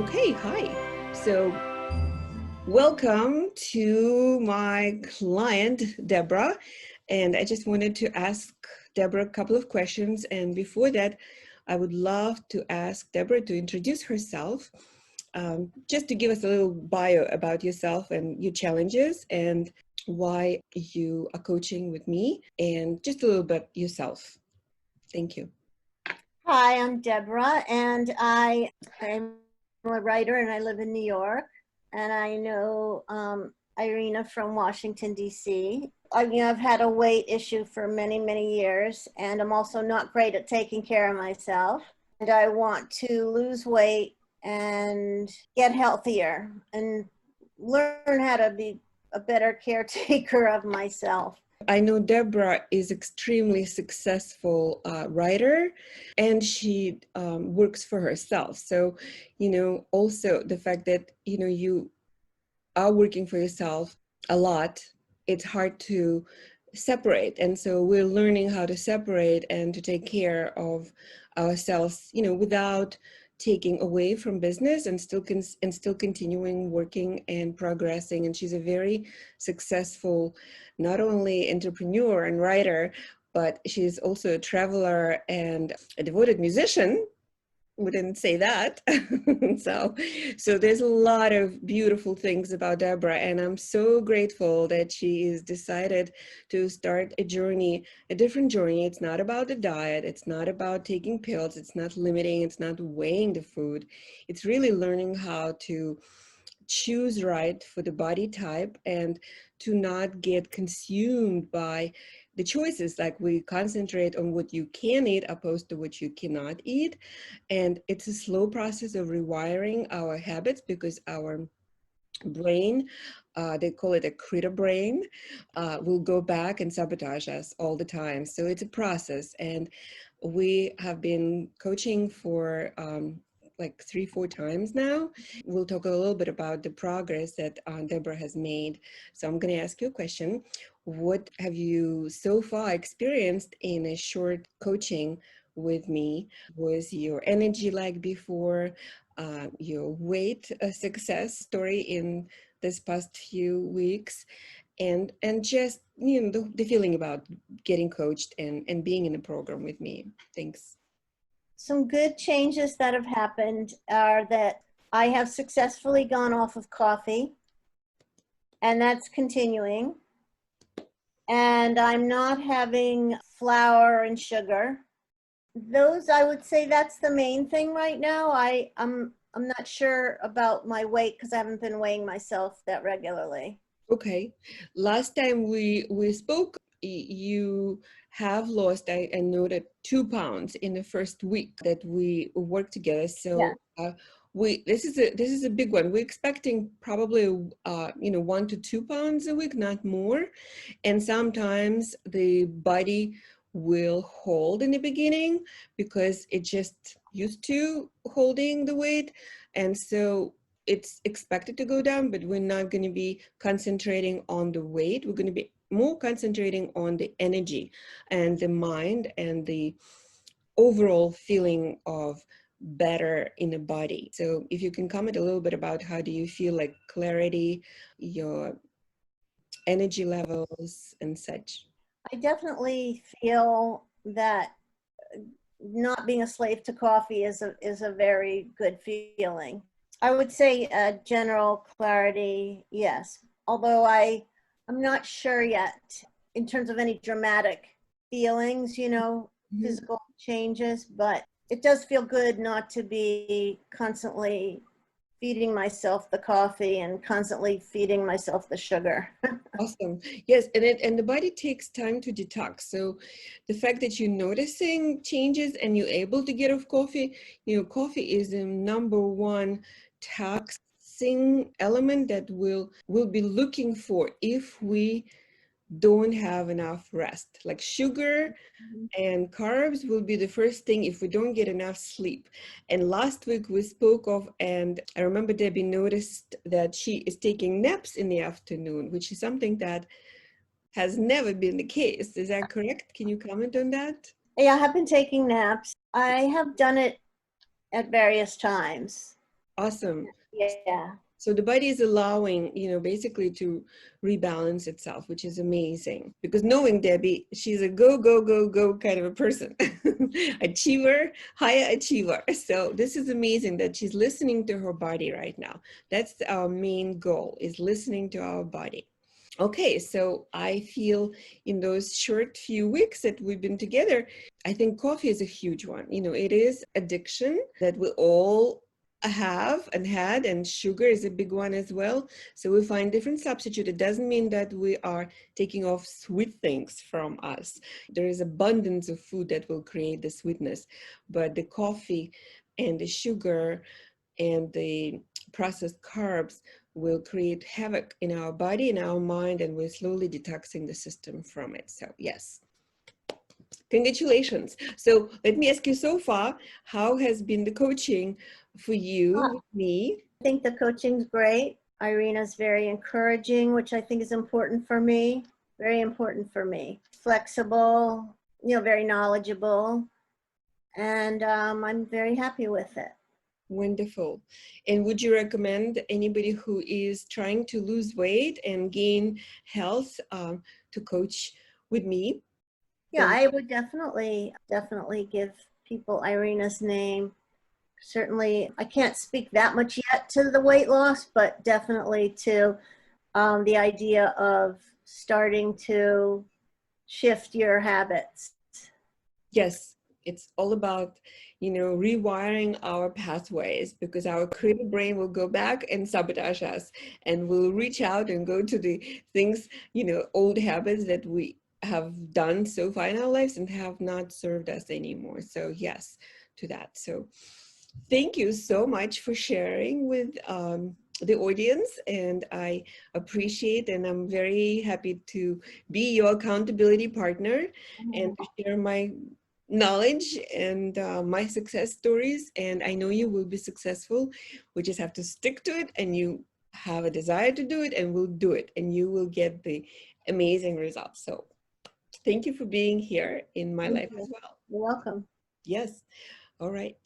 Okay, hi. So welcome to my client, Deborah. And I just wanted to ask Deborah a couple of questions. And before that, I would love to ask Deborah to introduce herself, just to give us a little bio about yourself and your challenges and why you are coaching with me, and just a little bit yourself. Thank you. Hi, I'm Deborah, and I'm a writer, and I live in New York. And I know Irina from Washington, D.C. I've had a weight issue for many, many years, and I'm also not great at taking care of myself. And I want to lose weight and get healthier and learn how to be a better caretaker of myself. I know Deborah is extremely successful writer, and she works for herself. So, also the fact that, you are working for yourself a lot, it's hard to separate. And so we're learning how to separate and to take care of ourselves, without taking away from business, and still continuing working and progressing. And she's a very successful, not only entrepreneur and writer, but she's also a traveler and a devoted musician. We didn't say that. so there's a lot of beautiful things about Deborah, and I'm so grateful that she has decided to start a journey, a different journey. It's not about the diet, it's not about taking pills, it's not limiting, it's not weighing the food. It's really learning how to choose right for the body type and to not get consumed by the choices. Like, we concentrate on what you can eat opposed to what you cannot eat. And it's a slow process of rewiring our habits, because our brain, they call it a critter brain, will go back and sabotage us all the time. So it's a process. And we have been coaching for like 3-4 times now. We'll talk a little bit about the progress that Deborah has made. So I'm going to ask you a question. What have you so far experienced in a short coaching with me? Was your energy like before? Your weight success story in this past few weeks, and just the feeling about getting coached and being in a program with me. Thanks. Some good changes that have happened are that I have successfully gone off of coffee, and that's continuing. And I'm not having flour and sugar. Those, I would say, that's the main thing right now. I'm not sure about my weight because I haven't been weighing myself that regularly. Okay. Last time we spoke, you have lost, I noted, 2 pounds in the first week that we worked together. Yeah. So this is a big one. We're expecting probably 1 to 2 pounds a week, not more. And sometimes the body will hold in the beginning because it just used to holding the weight, and so it's expected to go down, but we're not going to be concentrating on the weight. We're going to be more concentrating on the energy and the mind and the overall feeling of better in the body. So if you can comment a little bit about how do you feel, like clarity, your energy levels and such. I definitely feel that not being a slave to coffee is a very good feeling. I would say general clarity, yes. Although I'm not sure yet in terms of any dramatic feelings, physical changes, but it does feel good not to be constantly feeding myself the coffee and constantly feeding myself the sugar. Awesome. Yes, and the body takes time to detox. So the fact that you're noticing changes and you're able to get off coffee, coffee is the #1 toxin element that we'll be looking for if we don't have enough rest. Like sugar and carbs will be the first thing if we don't get enough sleep. And last week we spoke of, and I remember Debbie noticed that she is taking naps in the afternoon, which is something that has never been the case. Is that correct? Can you comment on that? Yeah, I have been taking naps. I have done it at various times. Awesome. Yeah. So the body is allowing, basically to rebalance itself, which is amazing. Because knowing Debbie, she's a go, go, go, go kind of a person. Achiever, higher achiever. So this is amazing that she's listening to her body right now. That's our main goal, is listening to our body. Okay, so I feel in those short few weeks that we've been together, I think coffee is a huge one. It is addiction that we all have and had, and sugar is a big one as well. So we find different substitute. It doesn't mean that we are taking off sweet things from us. There is abundance of food that will create the sweetness, but the coffee and the sugar and the processed carbs will create havoc in our body, in our mind, and we're slowly detoxing the system from it. So yes, congratulations. So let me ask you, so far, how has been the coaching for you with me? I think the coaching's great. Irina's very encouraging, which I think is important for me. Very important for me. Flexible, very knowledgeable. And I'm very happy with it. Wonderful. And would you recommend anybody who is trying to lose weight and gain health to coach with me? Yeah, I would definitely give people Irina's name. Certainly, I can't speak that much yet to the weight loss, but definitely to the idea of starting to shift your habits. Yes, it's all about, rewiring our pathways, because our creative brain will go back and sabotage us, and we'll reach out and go to the things, old habits that we have done so far in our lives and have not served us anymore. So yes, to that. So thank you so much for sharing with the audience, and I appreciate, and I'm very happy to be your accountability partner and to share my knowledge and my success stories. And I know you will be successful. We just have to stick to it, and you have a desire to do it, and we'll do it, and you will get the amazing results. So thank you for being here in my life as well. You're welcome. Yes. All right.